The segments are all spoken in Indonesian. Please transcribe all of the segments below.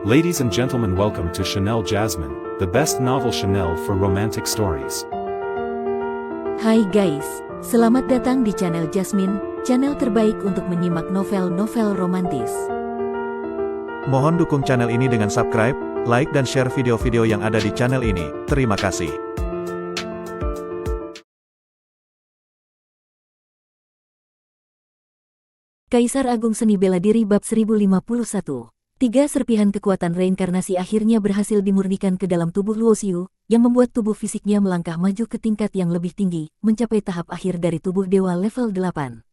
Ladies and gentlemen, welcome to Chanel Jasmine, the best novel Chanel for romantic stories. Hai guys, selamat datang di channel Jasmine, channel terbaik untuk menyimak novel-novel romantis. Mohon dukung channel ini dengan subscribe, like dan share video-video yang ada di channel ini. Terima kasih. Kaisar Agung Seni Bela Diri Bab 1051. 3 serpihan kekuatan reinkarnasi akhirnya berhasil dimurnikan ke dalam tubuh Luo Xiu, yang membuat tubuh fisiknya melangkah maju ke tingkat yang lebih tinggi, mencapai tahap akhir dari tubuh dewa level 8.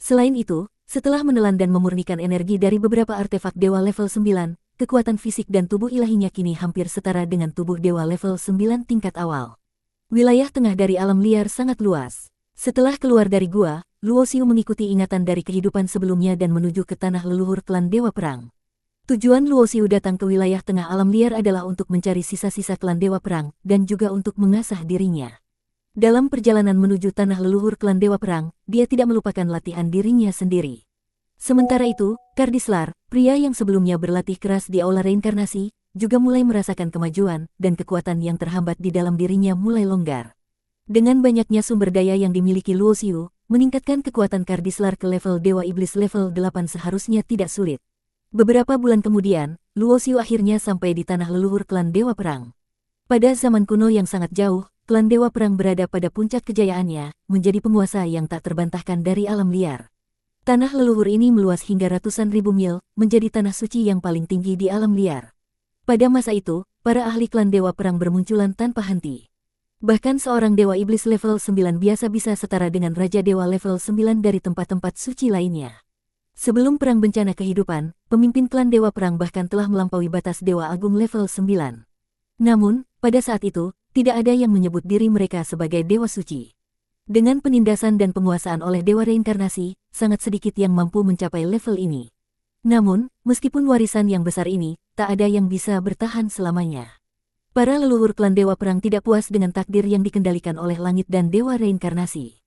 Selain itu, setelah menelan dan memurnikan energi dari beberapa artefak dewa level 9, kekuatan fisik dan tubuh ilahinya kini hampir setara dengan tubuh dewa level 9 tingkat awal. Wilayah tengah dari alam liar sangat luas. Setelah keluar dari gua, Luo Xiu mengikuti ingatan dari kehidupan sebelumnya dan menuju ke tanah leluhur klan Dewa Perang. Tujuan Luo Xiu datang ke wilayah tengah alam liar adalah untuk mencari sisa-sisa klan Dewa Perang, dan juga untuk mengasah dirinya. Dalam perjalanan menuju tanah leluhur klan Dewa Perang, dia tidak melupakan latihan dirinya sendiri. Sementara itu, Kardislar, pria yang sebelumnya berlatih keras di aula reinkarnasi, juga mulai merasakan kemajuan, dan kekuatan yang terhambat di dalam dirinya mulai longgar. Dengan banyaknya sumber daya yang dimiliki Luo Xiu, meningkatkan kekuatan Kardislar ke level Dewa Iblis level 8 seharusnya tidak sulit. Beberapa bulan kemudian, Luo Xiu akhirnya sampai di tanah leluhur klan Dewa Perang. Pada zaman kuno yang sangat jauh, klan Dewa Perang berada pada puncak kejayaannya, menjadi penguasa yang tak terbantahkan dari alam liar. Tanah leluhur ini meluas hingga ratusan ribu mil, menjadi tanah suci yang paling tinggi di alam liar. Pada masa itu, para ahli klan Dewa Perang bermunculan tanpa henti. Bahkan seorang Dewa Iblis level 9 biasa bisa setara dengan Raja Dewa level 9 dari tempat-tempat suci lainnya. Sebelum Perang Bencana Kehidupan, pemimpin klan Dewa Perang bahkan telah melampaui batas Dewa Agung level 9. Namun, pada saat itu, tidak ada yang menyebut diri mereka sebagai Dewa Suci. Dengan penindasan dan penguasaan oleh Dewa Reinkarnasi, sangat sedikit yang mampu mencapai level ini. Namun, meskipun warisan yang besar ini, tak ada yang bisa bertahan selamanya. Para leluhur klan Dewa Perang tidak puas dengan takdir yang dikendalikan oleh langit dan Dewa Reinkarnasi.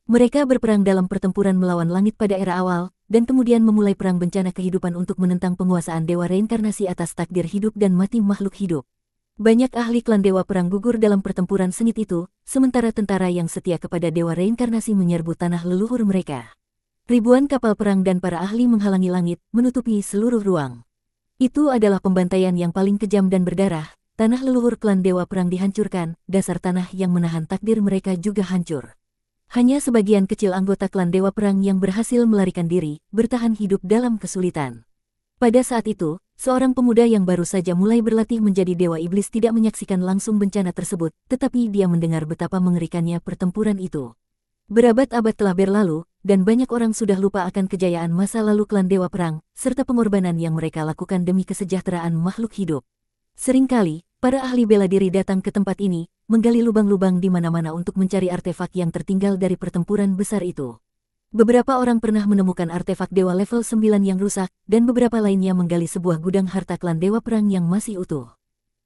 Mereka berperang dalam pertempuran melawan langit pada era awal, dan kemudian memulai perang bencana kehidupan untuk menentang penguasaan Dewa Reinkarnasi atas takdir hidup dan mati makhluk hidup. Banyak ahli klan Dewa Perang gugur dalam pertempuran sengit itu, sementara tentara yang setia kepada Dewa Reinkarnasi menyerbu tanah leluhur mereka. Ribuan kapal perang dan para ahli menghalangi langit, menutupi seluruh ruang. Itu adalah pembantaian yang paling kejam dan berdarah. Tanah leluhur klan Dewa Perang dihancurkan, dasar tanah yang menahan takdir mereka juga hancur. Hanya sebagian kecil anggota klan Dewa Perang yang berhasil melarikan diri, bertahan hidup dalam kesulitan. Pada saat itu, seorang pemuda yang baru saja mulai berlatih menjadi Dewa Iblis tidak menyaksikan langsung bencana tersebut, tetapi dia mendengar betapa mengerikannya pertempuran itu. Berabad-abad telah berlalu, dan banyak orang sudah lupa akan kejayaan masa lalu klan Dewa Perang, serta pengorbanan yang mereka lakukan demi kesejahteraan makhluk hidup. Seringkali, para ahli bela diri datang ke tempat ini, menggali lubang-lubang di mana-mana untuk mencari artefak yang tertinggal dari pertempuran besar itu. Beberapa orang pernah menemukan artefak dewa level 9 yang rusak, dan beberapa lainnya menggali sebuah gudang harta klan Dewa Perang yang masih utuh.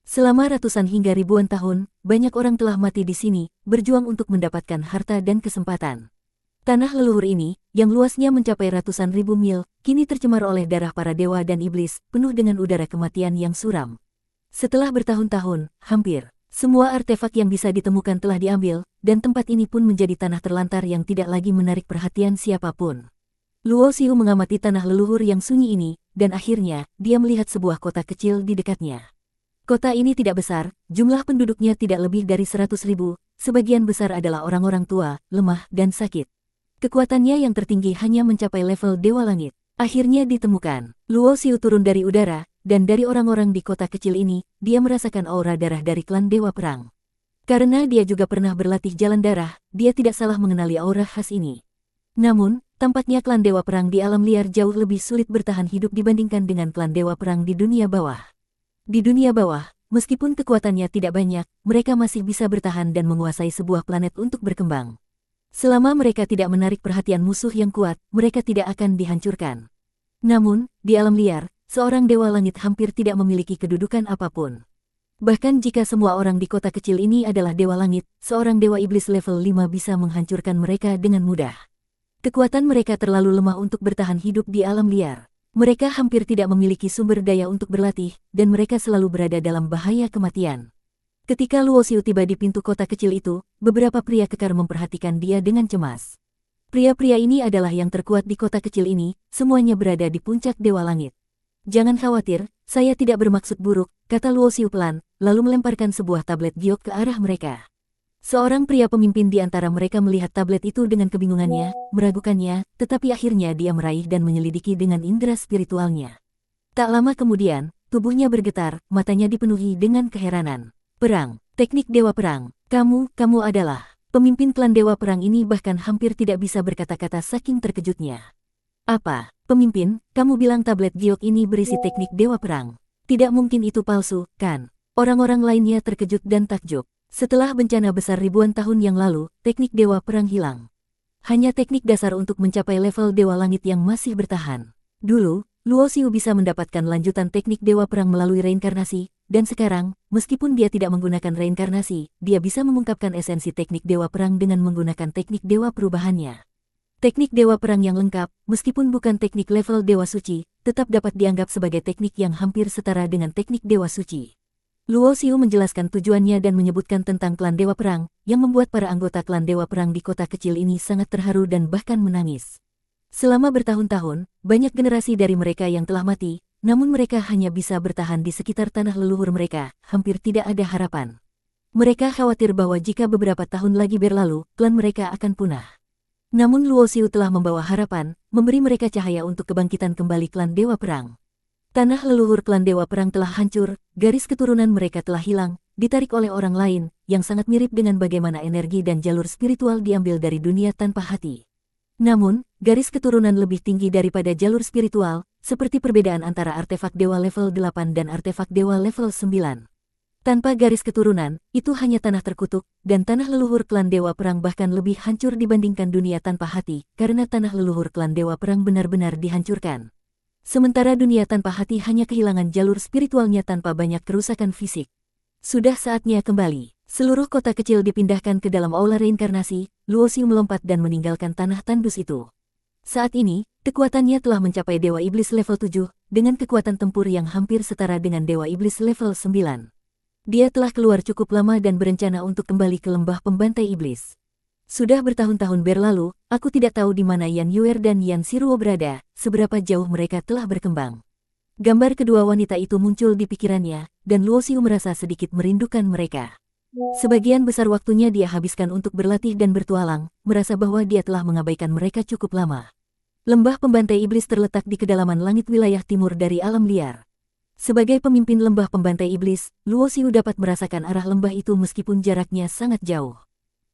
Selama ratusan hingga ribuan tahun, banyak orang telah mati di sini, berjuang untuk mendapatkan harta dan kesempatan. Tanah leluhur ini, yang luasnya mencapai ratusan ribu mil, kini tercemar oleh darah para dewa dan iblis, penuh dengan udara kematian yang suram. Setelah bertahun-tahun, hampir semua artefak yang bisa ditemukan telah diambil, dan tempat ini pun menjadi tanah terlantar yang tidak lagi menarik perhatian siapapun. Luo Xiu mengamati tanah leluhur yang sunyi ini, dan akhirnya, dia melihat sebuah kota kecil di dekatnya. Kota ini tidak besar, jumlah penduduknya tidak lebih dari 100.000, sebagian besar adalah orang-orang tua, lemah, dan sakit. Kekuatannya yang tertinggi hanya mencapai level Dewa Langit. Akhirnya ditemukan, Luo Xiu turun dari udara, dan dari orang-orang di kota kecil ini, dia merasakan aura darah dari klan Dewa Perang. Karena dia juga pernah berlatih jalan darah, dia tidak salah mengenali aura khas ini. Namun, tampaknya klan Dewa Perang di alam liar jauh lebih sulit bertahan hidup dibandingkan dengan klan Dewa Perang di dunia bawah. Di dunia bawah, meskipun kekuatannya tidak banyak, mereka masih bisa bertahan dan menguasai sebuah planet untuk berkembang. Selama mereka tidak menarik perhatian musuh yang kuat, mereka tidak akan dihancurkan. Namun, di alam liar, seorang Dewa Langit hampir tidak memiliki kedudukan apapun. Bahkan jika semua orang di kota kecil ini adalah Dewa Langit, seorang Dewa Iblis level 5 bisa menghancurkan mereka dengan mudah. Kekuatan mereka terlalu lemah untuk bertahan hidup di alam liar. Mereka hampir tidak memiliki sumber daya untuk berlatih, dan mereka selalu berada dalam bahaya kematian. Ketika Luo Xiu tiba di pintu kota kecil itu, beberapa pria kekar memperhatikan dia dengan cemas. Pria-pria ini adalah yang terkuat di kota kecil ini, semuanya berada di puncak Dewa Langit. Jangan khawatir, saya tidak bermaksud buruk, kata Luo Xiu pelan, lalu melemparkan sebuah tablet giok ke arah mereka. Seorang pria pemimpin di antara mereka melihat tablet itu dengan kebingungannya, meragukannya, tetapi akhirnya dia meraih dan menyelidiki dengan indera spiritualnya. Tak lama kemudian, tubuhnya bergetar, matanya dipenuhi dengan keheranan. Perang, teknik Dewa Perang, kamu adalah pemimpin klan Dewa Perang ini, bahkan hampir tidak bisa berkata-kata saking terkejutnya. Apa, pemimpin, kamu bilang tablet giok ini berisi teknik Dewa Perang? Tidak mungkin itu palsu, kan? Orang-orang lainnya terkejut dan takjub. Setelah bencana besar ribuan tahun yang lalu, teknik Dewa Perang hilang. Hanya teknik dasar untuk mencapai level Dewa Langit yang masih bertahan. Dulu, Luo Xiu bisa mendapatkan lanjutan teknik Dewa Perang melalui reinkarnasi, dan sekarang, meskipun dia tidak menggunakan reinkarnasi, dia bisa mengungkapkan esensi teknik Dewa Perang dengan menggunakan teknik Dewa Perubahannya. Teknik Dewa Perang yang lengkap, meskipun bukan teknik level Dewa Suci, tetap dapat dianggap sebagai teknik yang hampir setara dengan teknik Dewa Suci. Luo Xiu menjelaskan tujuannya dan menyebutkan tentang klan Dewa Perang, yang membuat para anggota klan Dewa Perang di kota kecil ini sangat terharu dan bahkan menangis. Selama bertahun-tahun, banyak generasi dari mereka yang telah mati, namun mereka hanya bisa bertahan di sekitar tanah leluhur mereka, hampir tidak ada harapan. Mereka khawatir bahwa jika beberapa tahun lagi berlalu, klan mereka akan punah. Namun Luo Xiu telah membawa harapan, memberi mereka cahaya untuk kebangkitan kembali klan Dewa Perang. Tanah leluhur klan Dewa Perang telah hancur, garis keturunan mereka telah hilang, ditarik oleh orang lain, yang sangat mirip dengan bagaimana energi dan jalur spiritual diambil dari dunia tanpa hati. Namun, garis keturunan lebih tinggi daripada jalur spiritual, seperti perbedaan antara artefak dewa level 8 dan artefak dewa level 9. Tanpa garis keturunan, itu hanya tanah terkutuk, dan tanah leluhur klan Dewa Perang bahkan lebih hancur dibandingkan dunia tanpa hati, karena tanah leluhur klan Dewa Perang benar-benar dihancurkan. Sementara dunia tanpa hati hanya kehilangan jalur spiritualnya tanpa banyak kerusakan fisik. Sudah saatnya kembali. Seluruh kota kecil dipindahkan ke dalam aula reinkarnasi, Luo Xiu melompat dan meninggalkan tanah tandus itu. Saat ini, kekuatannya telah mencapai Dewa Iblis level 7, dengan kekuatan tempur yang hampir setara dengan Dewa Iblis level 9. Dia telah keluar cukup lama dan berencana untuk kembali ke lembah pembantai iblis. Sudah bertahun-tahun berlalu, aku tidak tahu di mana Yan Yuer dan Yan Siruo berada, seberapa jauh mereka telah berkembang. Gambar kedua wanita itu muncul di pikirannya, dan Luo Xiu merasa sedikit merindukan mereka. Sebagian besar waktunya dia habiskan untuk berlatih dan bertualang, merasa bahwa dia telah mengabaikan mereka cukup lama. Lembah pembantai iblis terletak di kedalaman langit wilayah timur dari alam liar. Sebagai pemimpin lembah pembantai iblis, Luo Xiu dapat merasakan arah lembah itu meskipun jaraknya sangat jauh.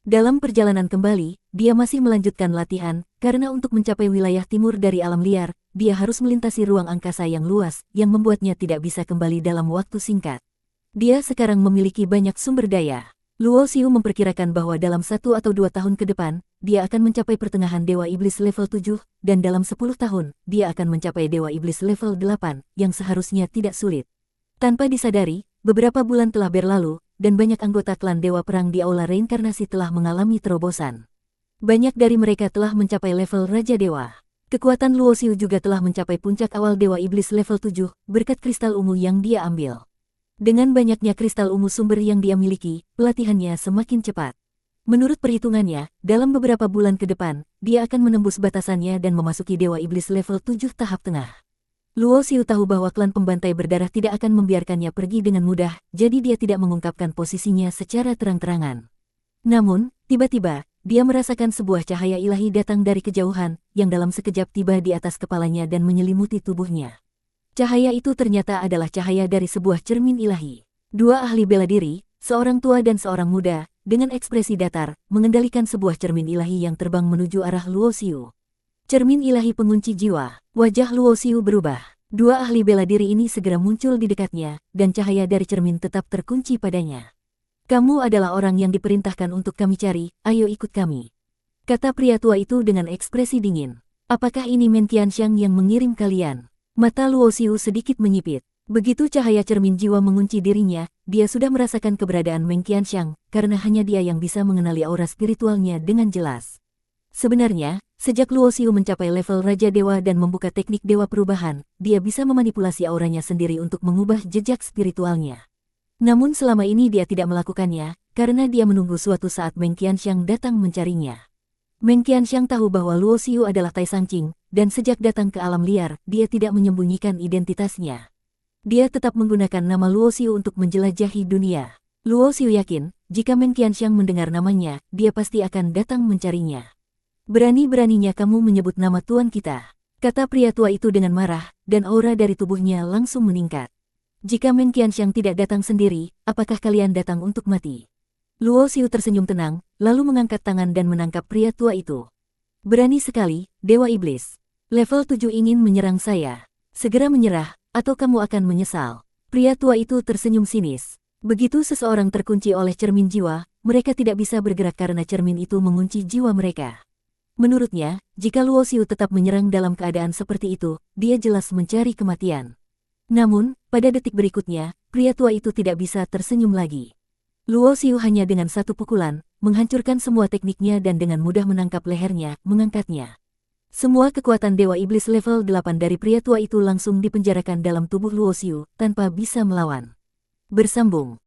Dalam perjalanan kembali, dia masih melanjutkan latihan, karena untuk mencapai wilayah timur dari alam liar, dia harus melintasi ruang angkasa yang luas, yang membuatnya tidak bisa kembali dalam waktu singkat. Dia sekarang memiliki banyak sumber daya. Luo Xiu memperkirakan bahwa dalam 1 atau 2 tahun ke depan, dia akan mencapai pertengahan Dewa Iblis level 7, dan dalam 10 tahun, dia akan mencapai Dewa Iblis level 8, yang seharusnya tidak sulit. Tanpa disadari, beberapa bulan telah berlalu, dan banyak anggota klan Dewa Perang di aula reinkarnasi telah mengalami terobosan. Banyak dari mereka telah mencapai level Raja Dewa. Kekuatan Luo Xiu juga telah mencapai puncak awal Dewa Iblis level 7, berkat kristal ungu yang dia ambil. Dengan banyaknya kristal ungu sumber yang dia miliki, pelatihannya semakin cepat. Menurut perhitungannya, dalam beberapa bulan ke depan, dia akan menembus batasannya dan memasuki Dewa Iblis level 7 tahap tengah. Luo Xiu tahu bahwa klan pembantai berdarah tidak akan membiarkannya pergi dengan mudah, jadi dia tidak mengungkapkan posisinya secara terang-terangan. Namun, tiba-tiba, dia merasakan sebuah cahaya ilahi datang dari kejauhan, yang dalam sekejap tiba di atas kepalanya dan menyelimuti tubuhnya. Cahaya itu ternyata adalah cahaya dari sebuah cermin ilahi. Dua ahli bela diri, seorang tua dan seorang muda, dengan ekspresi datar, mengendalikan sebuah cermin ilahi yang terbang menuju arah Luo Xiu. Cermin ilahi pengunci jiwa. Wajah Luo Xiu berubah. Dua ahli bela diri ini segera muncul di dekatnya, dan cahaya dari cermin tetap terkunci padanya. Kamu adalah orang yang diperintahkan untuk kami cari, ayo ikut kami. Kata pria tua itu dengan ekspresi dingin. Apakah ini Men Qianxiang yang mengirim kalian? Mata Luo Xiu sedikit menyipit. Begitu cahaya cermin jiwa mengunci dirinya, dia sudah merasakan keberadaan Meng Qianxiang, karena hanya dia yang bisa mengenali aura spiritualnya dengan jelas. Sebenarnya, Sejak Luo Xiu mencapai level Raja Dewa dan membuka teknik Dewa Perubahan, dia bisa memanipulasi auranya sendiri untuk mengubah jejak spiritualnya. Namun selama ini dia tidak melakukannya, karena dia menunggu suatu saat Meng Qianxiang datang mencarinya. Meng Qianxiang tahu bahwa Luo Xiu adalah Tai Sangqing, dan sejak datang ke alam liar, dia tidak menyembunyikan identitasnya. Dia tetap menggunakan nama Luo Xiu untuk menjelajahi dunia. Luo Xiu yakin, jika Meng Qianxiang mendengar namanya, dia pasti akan datang mencarinya. Berani-beraninya kamu menyebut nama tuan kita, kata pria tua itu dengan marah, dan aura dari tubuhnya langsung meningkat. Jika Meng Qianxiang tidak datang sendiri, apakah kalian datang untuk mati? Luo Xiu tersenyum tenang, lalu mengangkat tangan dan menangkap pria tua itu. Berani sekali, Dewa Iblis. Level 7 ingin menyerang saya. Segera menyerah, atau kamu akan menyesal. Pria tua itu tersenyum sinis. Begitu seseorang terkunci oleh cermin jiwa, mereka tidak bisa bergerak karena cermin itu mengunci jiwa mereka. Menurutnya, jika Luo Xiu tetap menyerang dalam keadaan seperti itu, dia jelas mencari kematian. Namun, pada detik berikutnya, pria tua itu tidak bisa tersenyum lagi. Luo Xiu hanya dengan satu pukulan, menghancurkan semua tekniknya dan dengan mudah menangkap lehernya, mengangkatnya. Semua kekuatan Dewa Iblis level 8 dari pria tua itu langsung dipenjarakan dalam tubuh Luo Xiu, tanpa bisa melawan. Bersambung.